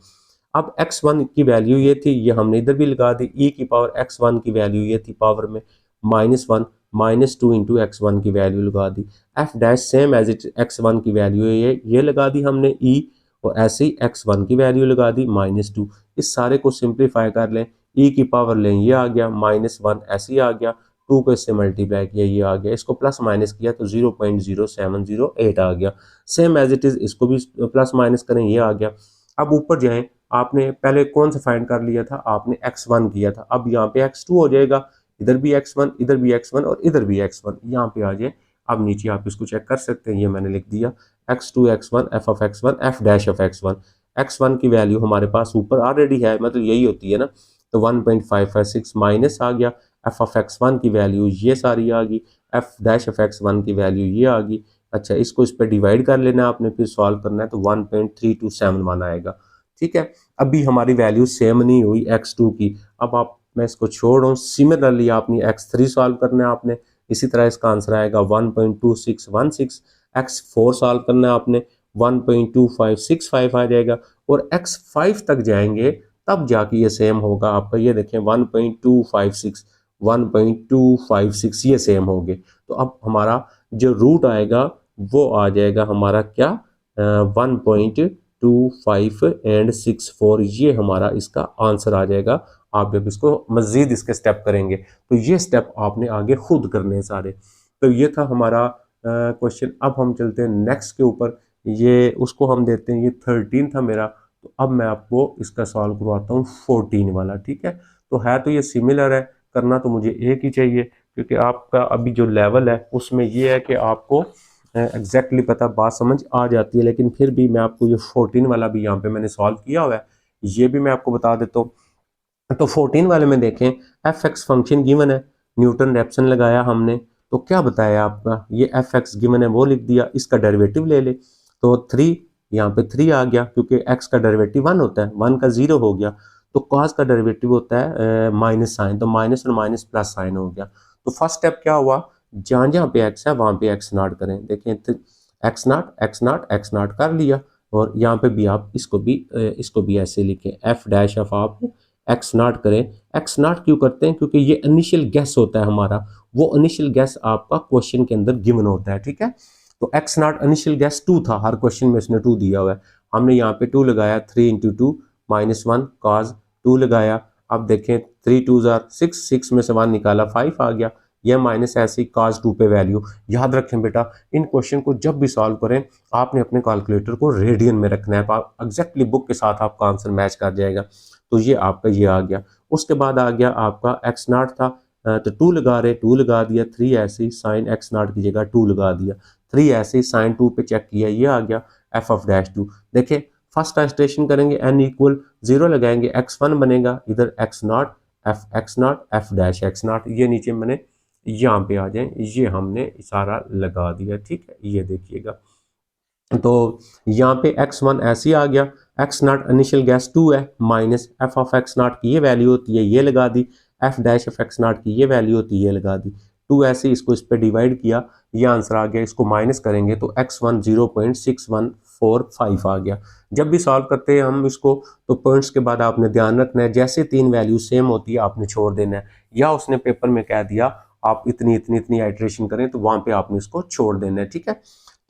अब x1 की वैल्यू ये थी, ये हमने इधर भी लगा दी, e की पावर x1 की वैल्यू ये थी पावर में -1 -2 इंटू x1 की वैल्यू लगा दी, f dash same as it x1 की वैल्यू ये लगा दी हमने e, और ऐसे ही x1 की वैल्यू लगा दी -2। इस सारे को सिंप्लीफाई कर लें, e की पावर लें, ये आ गया -1 ऐसे ही आ गया, 2 को इससे मल्टीप्लाई किया ये आ गया, इसको प्लस माइनस किया तो 0.0708 आ गया। सेम एज इट इज़ इसको भी प्लस माइनस करें ये आ गया। अब ऊपर जाएँ, आपने पहले कौन सा फाइंड कर लिया था, आपने x1 किया था, अब यहाँ पे x2 हो जाएगा, इधर भी x1, इधर भी x1 और इधर भी x1, यहाँ पे आ जाए। अब नीचे आप इसको चेक कर सकते हैं, ये मैंने लिख दिया x2 x1 f of x1 f dash of x1। x1 की वैल्यू हमारे पास ऊपर ऑलरेडी है, मतलब यही होती है ना, तो 1.556 माइनस आ गया, f ऑफ x1 की वैल्यू ये सारी आ गई, f डैश ऑफ x1 की वैल्यू ये आ गई। अच्छा, इसको इस पर डिवाइड कर लेना आपने, फिर सॉल्व करना है तो 1.3271 आएगा। ठीक है, अभी हमारी वैल्यू सेम नहीं हुई x2 की। अब आप, मैं इसको छोड़ रहा हूँ, सिमिलरली आपने x3 सॉल्व करना है आपने, इसी तरह इसका आंसर आएगा 1.2616। x4 सॉल्व करना है आपने, 1.2565 आ जाएगा, और x5 तक जाएंगे तब जाके ये सेम होगा आपका। ये देखें 1.256, 1.256 ये सेम हो गए। तो अब हमारा जो रूट आएगा वो आ जाएगा हमारा क्या, 1.25 एंड 64, ये हमारा इसका आंसर आ जाएगा। आप जब इसको मजीद इसके स्टेप करेंगे तो ये स्टेप आपने आगे खुद करने हैं सारे। तो ये था हमारा क्वेश्चन। अब हम चलते हैं नेक्स्ट के ऊपर, ये उसको हम देते हैं, ये 13 था मेरा, तो अब मैं आपको इसका सॉल्व करवाता हूँ 14 वाला। ठीक है, तो है तो ये सिमिलर है, करना तो मुझे एक ही चाहिए, क्योंकि आपका अभी जो लेवल है उसमें ये है कि आपको एग्जैक्टली पता, बात समझ आ जाती है, लेकिन फिर भी मैं आपको ये 14 वाला भी यहाँ पे मैंने सॉल्व किया हुआ है, ये भी मैं आपको बता देता हूँ। तो 14 वाले में देखें, एफ एक्स फंक्शन गिवन है, न्यूटन रैप्सन लगाया हमने, तो क्या बताया आपका, ये एफ एक्स गिवन है वो लिख दिया, इसका डेरिवेटिव ले ले, तो 3, यहाँ पे 3 आ गया, क्योंकि x का डेरिवेटिव 1 होता है, 1 का 0 हो गया। तो cos का डेरिवेटिव होता है माइनस साइन, तो माइनस और माइनस प्लस साइन हो गया। तो फर्स्ट स्टेप क्या हुआ, जहाँ जहाँ पे x है वहाँ पे x नॉट करें, देखें x not x not x not कर लिया, और यहाँ पे भी आप इसको भी ऐसे लिखें, एफ डैश ऑफ आप एक्स नॉट करें। एक्स नॉट क्यों करते हैं, क्योंकि ये इनिशियल गैस होता है हमारा, वो इनिशियल गैस आपका क्वेश्चन के अंदर गिवन होता है। ठीक है, तो एक्स नॉट इनिशियल गैस 2 था, हर क्वेश्चन में इसने 2 दिया हुआ है, हमने यहाँ पे 2 लगाया, 3 इंटू 2 -1 cos 2 लगाया। अब देखें 3 2 जार 6, 6 में से 1 निकाला 5 आ गया, यह माइनस ऐसी cos 2 पे वैल्यू। याद रखें बेटा, इन क्वेश्चन को जब भी सॉल्व करें आपने अपने कैलकुलेटर को रेडियन में रखना है, आप एग्जैक्टली बुक के साथ आपका आंसर मैच कर जाएगा। तो ये आपका ये आ गया। उसके बाद आ गया आपका एक्स नॉट था, तो 2 लगा रहे, 2 लगा दिया, 3 ऐसे ही साइन एक्स नॉट की जगह 2 लगा दिया, 3 ऐसे ही साइन 2 पे चेक किया, ये आ गया एफ ऑफ डैश 2। देखें फर्स्ट ट्रांसलेशन करेंगे, एन इक्वल 0 लगाएंगे, x1 बनेगा, इधर x not F dash x not, ये नीचे मैंने यहाँ पे आ जाए, ये हमने सारा लगा दिया। ठीक है, ये देखिएगा, तो यहाँ पे x1 ऐसे ही आ गया, एक्स नॉट इनिशियल गैस 2 है, minus F of x naught की ये वैल्यू होती है, ये लगा दी, F dash of x naught की ये वैल्यू होती है, ये लगा दी, 2 ऐसे इसको इस पर डिवाइड किया, ये आंसर आ गया। इसको माइनस करेंगे तो x1 0.6145 आ गया। जब भी सॉल्व करते हैं हम इसको, तो पॉइंट्स के बाद आपने ध्यान रखना है, जैसे 3 वैल्यू सेम होती है आपने छोड़ देना है, या उसने पेपर में कह दिया आप इतनी इतनी इतनी आइट्रेशन करें तो वहां पे आपने इसको छोड़ देना है। ठीक है,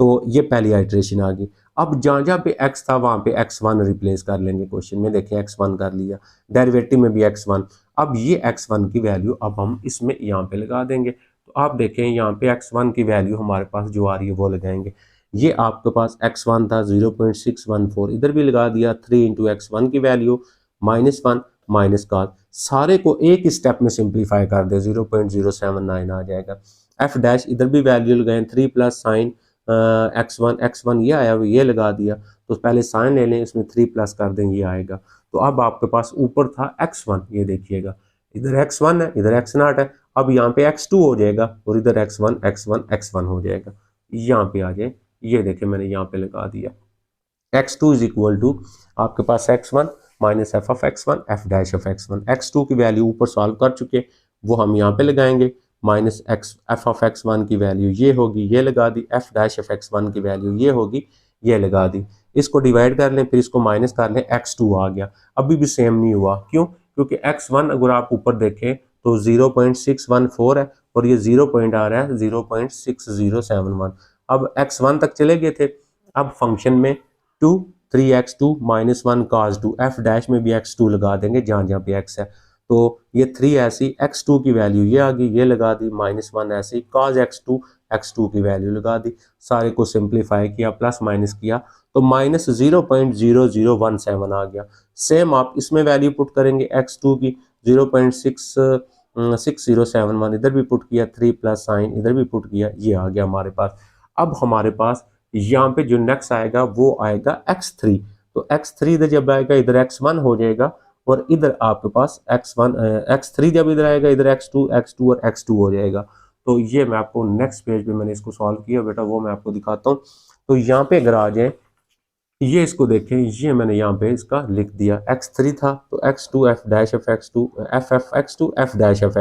तो ये पहली आइट्रेशन आ गई। अब जहाँ जहाँ पे x था वहाँ पे x1 रिप्लेस कर लेंगे क्वेश्चन में, देखें x1 कर लिया, डेरिवेटिव में भी x1, अब ये x1 की वैल्यू अब हम इसमें यहाँ पे लगा देंगे। तो आप देखें यहाँ पे x1 की वैल्यू हमारे पास जो आ रही है वो लगाएंगे, ये आपके पास x1 था 0.614, इधर भी लगा दिया, 3 इंटू x1 की वैल्यू -1 माइनस का, सारे को एक ही स्टेप में सिंप्लीफाई कर दे, 0.079 आ जाएगा। एफ डैश इधर भी वैल्यू लगाएं, 3 प्लस साइन x1 ये आया, ये लगा दिया, तो पहले साइन ले लें, इसमें 3 प्लस कर दें, ये आएगा। तो अब आपके पास ऊपर था x1, ये देखिएगा, इधर x1 है, इधर x नॉट है, अब यहाँ पे x2 हो जाएगा, और इधर x1 हो जाएगा, यहाँ पे आ जाए, ये देखें मैंने यहाँ पे लगा दिया, x2 इज इक्वल टू आपके पास x1 minus F of x1 F dash of x1। x2 की वैल्यू ऊपर सॉल्व कर चुके, वो हम यहाँ पे लगाएंगे, minus x F of x1 की वैल्यू ये होगी, ये लगा दी, एफ डैश ऑफ x1 की वैल्यू ये होगी, ये लगा दी, इसको डिवाइड कर लें, फिर इसको माइनस कर लें, x2 आ गया। अभी भी सेम नहीं हुआ, क्यों, क्योंकि x1 अगर आप ऊपर देखें तो 0.614 है, और ये 0 पॉइंट आ रहा है 0.6071। अब x1 तक चले गए थे, अब फंक्शन में 3x2 -1 cos 2, एफ डैश में भी x2 लगा देंगे जहाँ जहाँ पे x है, तो ये 3 ऐसी, x2 की वैल्यू ये आ गई, ये लगा दी, -1 ऐसी cos x2 की वैल्यू लगा दी, सारे को सिंप्लीफाई किया, प्लस माइनस किया, तो -0.0017 आ गया। सेम आप इसमें वैल्यू पुट करेंगे x2 की, 0.6071 इधर भी पुट किया, 3 प्लस साइन इधर भी पुट किया, ये आ गया हमारे पास। अब हमारे पास यहाँ पे जो नेक्स्ट आएगा वो आएगा x3, तो x3 इधर जब आएगा इधर x1 हो जाएगा, और इधर आपके पास x1 x3 जब इधर आएगा इधर x2 और x2 हो जाएगा। तो ये मैं आपको नेक्स्ट पेज पे मैंने इसको सॉल्व किया बेटा, वो मैं आपको दिखाता हूँ। तो यहाँ पे अगर आ जाए, ये इसको देखें, ये मैंने यहाँ पे इसका लिख दिया, x3 था तो x2 f dash f x2 f x2 f dash f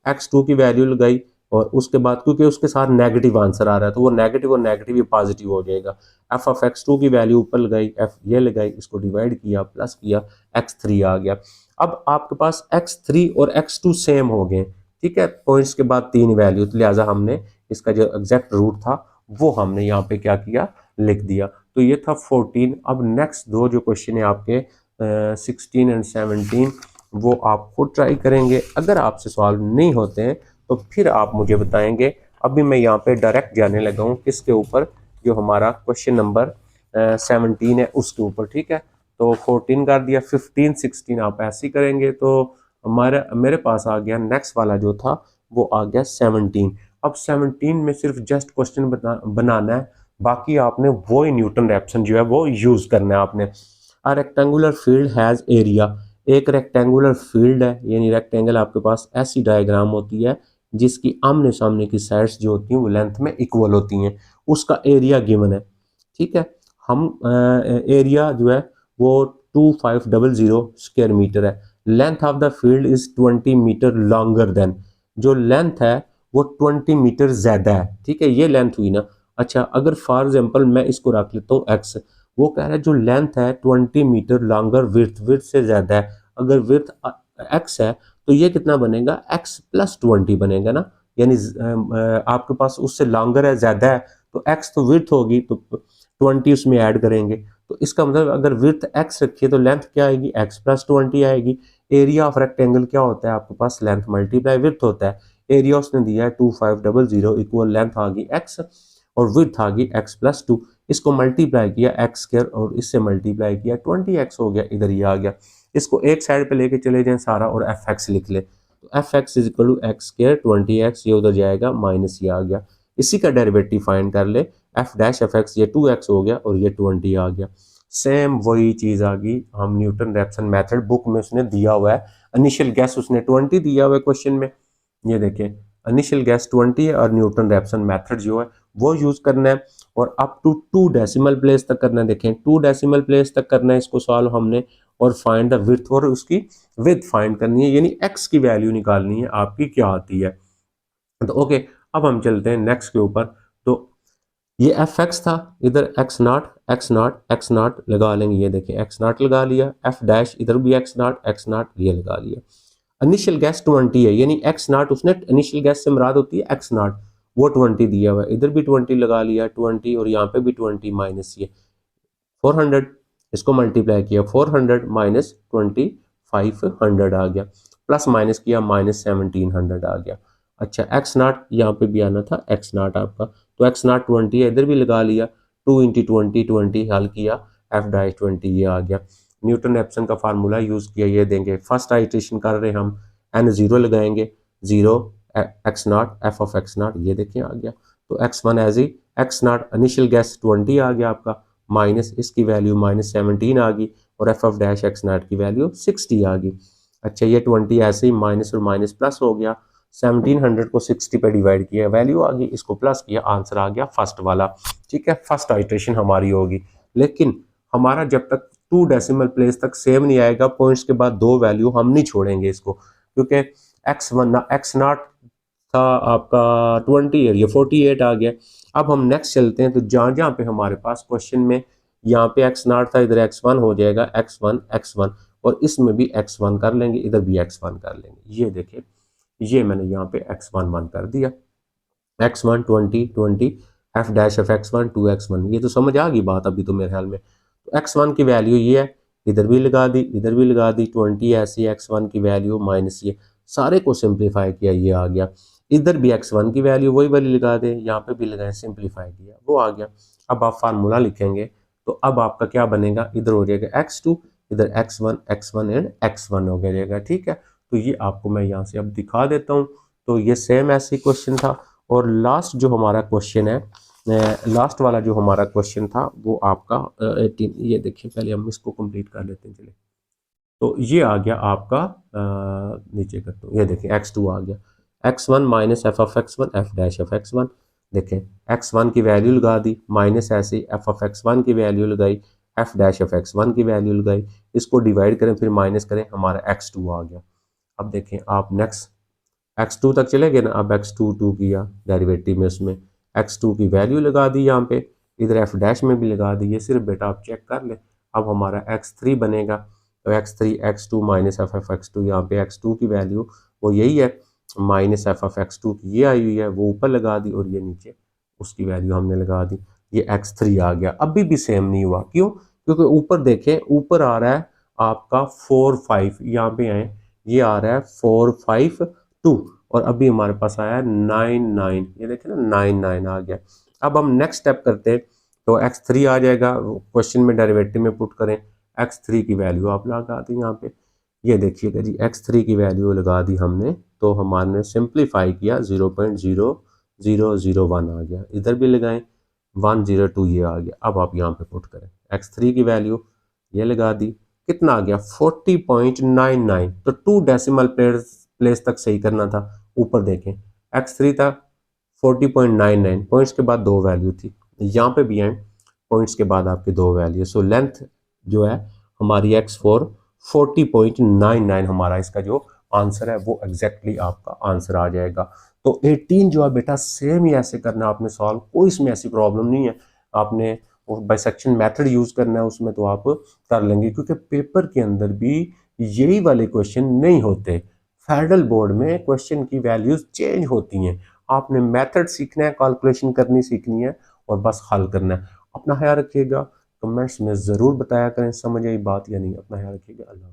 x2 की वैल्यू लगाई, और उसके बाद क्योंकि उसके साथ नेगेटिव आंसर आ रहा है तो वो नेगेटिव और नेगेटिव ही पॉजिटिव हो जाएगा, f ऑफ x2 की वैल्यू ऊपर लगाई, f ये लगाई, इसको डिवाइड किया, प्लस किया, x3 आ गया। अब आपके पास x3 और x2 सेम हो गए, ठीक है, पॉइंट्स के बाद 3 वैल्यू, तो लिहाजा हमने इसका जो एग्जैक्ट रूट था वो हमने यहाँ पे क्या किया, लिख दिया। तो ये था 14। अब नेक्स्ट दो जो क्वेश्चन है आपके 16 एंड 17, वो आप खुद ट्राई करेंगे, अगर आपसे सॉल्व नहीं होते हैं तो फिर आप मुझे बताएंगे। अभी मैं यहाँ पे डायरेक्ट जाने लगा हूँ किसके ऊपर, जो हमारा क्वेश्चन नंबर 17 है उसके ऊपर, ठीक है। तो 14 कर दिया, 15 16 आप ऐसे ही करेंगे, तो हमारा मेरे पास आ गया नेक्स्ट वाला जो था वो आ गया 17। अब 17 में सिर्फ जस्ट क्वेश्चन बनाना है, बाकी आपने वो ही न्यूटन रैप्सन जो है वो यूज करना है आपने। A rectangular field has area, एक रेक्टेंगुलर फील्ड है, यानी रेक्टेंगल आपके पास ऐसी डायग्राम होती है जिसकी आमने सामने की साइड्स जो होती हैं वो लेंथ में इक्वल होती हैं, उसका एरिया गिवन है, ठीक है। हम एरिया जो है वो 2500 स्क्वायर मीटर है, length of the field is 20 meter longer than, जो लेंथ है वो 20 मीटर ज्यादा है, ठीक है, ये लेंथ हुई ना। अच्छा, अगर फॉर एग्जांपल मैं इसको रख लेता हूँ x, वो कह रहा है जो लेंथ है 20 मीटर लॉन्गर विड्थ से ज्यादा है, अगर विड्थ x है तो ये कितना बनेगा, x प्लस 20 बनेगा ना, यानी आपके पास उससे लॉन्गर है, ज्यादा है, तो x तो विड्थ होगी, तो 20 उसमें ऐड करेंगे, तो इसका मतलब अगर विड्थ x रखिए तो लेंथ क्या आएगी, x प्लस 20 आएगी। एरिया ऑफ रेक्टेंगल क्या होता है आपके पास, लेंथ मल्टीप्लाई विड्थ होता है, एरिया उसने दिया है 2500 इक्वल लेंथ आ गई x और विड्थ आ गई x प्लस 2, इसको मल्टीप्लाई किया x स्क्वायर और इससे मल्टीप्लाई किया 20x हो गया, इधर ये आ गया। इसको एक साइड पे लेके चले जाएं सारा और एफ एक्स लिख ले, तो F x is equal to x square 20x, ये उधर जाएगा माइनस ये आ गया, इसी का डेरिवेटिव फाइंड कर ले, एफ डैश एफ एक्स, ये 2x हो गया और ये 20 आ गया। सेम वही चीज आ गई, हम न्यूटन रैप्सन मेथड बुक में उसने दिया हुआ है, इनिशियल गैस उसने 20 दिया हुआ है क्वेश्चन में, ये देखें इनिशियल गैस 20 है और न्यूटन रैप्सन मेथड जो है वो यूज करना है, और अप टू 2 डेसिमल प्लेस तक करना है, देखें 2 डेसिमल प्लेस तक करना है इसको सॉल्व हमने, और फाइंड द विड्थ और उसकी विड्थ फाइंड करनी है, यानी एक्स की वैल्यू निकालनी है आपकी क्या आती है। तो ओके, अब हम चलते हैं नेक्स्ट के ऊपर। तो ये एफ एक्स था, इधर एक्स नॉट लगा लेंगे, ये देखिए एक्स नॉट लगा लिया, एफ डैश इधर भी एक्स नॉट ये लगा लिया। इनिशियल गैस 20 है, यानी एक्स नॉट उसने इनिशियल गैस से मुराद होती है एक्स नॉट, वो 20 दिया हुआ है, इधर भी 20 लगा लिया 20, और यहाँ पे भी 20 माइनस ये 400, इसको मल्टीप्लाई किया 400 माइनस 20 500 आ गया, प्लस माइनस किया माइनस 1700 आ गया। अच्छा, एक्स नॉट यहाँ पे भी आना था, एक्स नॉट आपका, तो एक्स नॉट 20 है, इधर भी लगा लिया 2 इंटू 20 हल किया, एफ डाइश 20 ये आ गया। न्यूटन एप्सन का फार्मूला यूज किया, ये देंगे फर्स्ट आइट्रेशन कर रहे हम, एन जीरो लगाएंगे, zero x not F of x not, ये देखें आ गया, तो x one as x not initial guess 20 आ गया आपका, माइनस इसकी वैल्यू माइनस 17 आ गई, और F of dash x naught की वैल्यू 60 आ गई। अच्छा, ये 20 ऐसे ही माइनस और माइनस प्लस हो गया, 1700 को 60 पे डिवाइड किया, वैल्यू आ गई, इसको प्लस किया, आंसर आ गया फर्स्ट वाला, ठीक है, फर्स्ट आइट्रेशन हमारी होगी। लेकिन हमारा जब तक 2 डेसिमल प्लेस तक सेम नहीं आएगा, पॉइंट्स के बाद 2 वैल्यू हम नहीं छोड़ेंगे इसको, क्योंकि एक्स वन एक्स नॉट था आपका 20 और ये 48 आ गया। अब हम नेक्स्ट चलते हैं, तो जहाँ जहाँ पे हमारे पास क्वेश्चन में यहाँ पे एक्स नॉट था, इधर एक्स वन हो जाएगा एक्स वन, और इसमें भी एक्स वन कर लेंगे, इधर भी एक्स वन कर लेंगे, ये देखें, ये मैंने यहाँ पे एक्स वन वन कर दिया, x one 20 F dash F x one 2x1, ये तो समझ आ गई बात अभी तो मेरे ख्याल में। तो एक्स वन की वैल्यू ये है, इधर भी लगा दी, इधर भी लगा दी, 20 ऐसी x1 की वैल्यू माइनस ये सारे को सिंप्लीफाई किया, ये आ गया। इधर भी x1 की वैल्यू वही वाली लगा दें, यहाँ पे भी लगाएं, सिंप्लीफाई किया, वो आ गया। अब आप फार्मूला लिखेंगे तो अब आपका क्या बनेगा, इधर हो जाएगा x2, इधर x1 एंड x1 हो जाएगा, ठीक है। तो ये आपको मैं यहाँ से अब दिखा देता हूँ। तो ये सेम ऐसे क्वेश्चन था। और लास्ट जो हमारा क्वेश्चन है, लास्ट वाला जो हमारा क्वेश्चन था वो आपका 18, ये देखिए पहले हम इसको कंप्लीट कर लेते हैं, चलिए। तो ये आ गया आपका, नीचे करता हूँ, ये देखिए x2 आ गया, x1 minus F of x one F dash of x1। देखें x1 की वैल्यू लगा दी, माइनस ऐसे एफ ऑफ x1 की वैल्यू लगाई, एफ डैश ऑफ x1 की वैल्यू लगाई, इसको डिवाइड करें फिर माइनस करें, हमारा x2 आ गया। अब देखें आप नेक्स्ट x2 तक चले गए ना, अब x2 किया डेरिवेटिव में, उसमें x2 की वैल्यू लगा दी यहाँ पे, इधर f डैश में भी लगा दी, ये सिर्फ बेटा आप चेक कर ले। अब हमारा x3 बनेगा, तो x3 x2 minus F of x2, यहाँ पे x2 की वैल्यू वो यही है, माइनस एफ ऑफ x2 की ये आई हुई है, वो ऊपर लगा दी, और ये नीचे उसकी वैल्यू हमने लगा दी, ये x3 आ गया। अभी भी सेम नहीं हुआ, क्यों? क्योंकि ऊपर देखें, ऊपर आ रहा है आपका 4 5, यहाँ पे आए, ये आ रहा है 4 5 2, और अभी हमारे पास आया 9 9, ये देखें ना 9 9 आ गया। अब हम नेक्स्ट स्टेप करते हैं, तो x3 आ जाएगा, क्वेश्चन में डेरिवेटिव में पुट करें, x3 की वैल्यू आप लगा दी यहाँ पे, ये देखिएगा जी x3 की वैल्यू लगा दी हमने, तो हमारे सिंप्लीफाई किया 0.0001 आ गया, इधर भी लगाएं 102, ये आ गया। अब आप यहाँ पे पुट करें x3 की वैल्यू, ये लगा दी, कितना आ गया 40.99, तो 2 डेसिमल प्लेस तक सही करना था। ऊपर देखें x3 था 40.99, पॉइंट्स के बाद दो वैल्यू थी, यहाँ पे भी है पॉइंट्स के बाद आपकी दो वैल्यू, सो लेंथ जो है हमारी x4 40.99 हमारा इसका जो आंसर है वो एग्जैक्टली आपका आंसर आ जाएगा। तो 18 जो है बेटा सेम ही ऐसे करना है आपने सॉल्व, कोई इसमें ऐसी प्रॉब्लम नहीं है। आपने बाइसेक्शन मेथड यूज करना है उसमें, तो आप कर लेंगे, क्योंकि पेपर के अंदर भी यही वाले क्वेश्चन नहीं होते। फेडरल बोर्ड में क्वेश्चन की वैल्यूज चेंज होती हैं, आपने मेथड सीखना है, कैलकुलेशन करनी सीखनी है, और बस हल करना है। अपना ख्याल रखिएगा, कमेंट्स में ज़रूर बताया करें समझ आई बात या नहीं। अपना ख्याल रखिएगा, अल्लाह।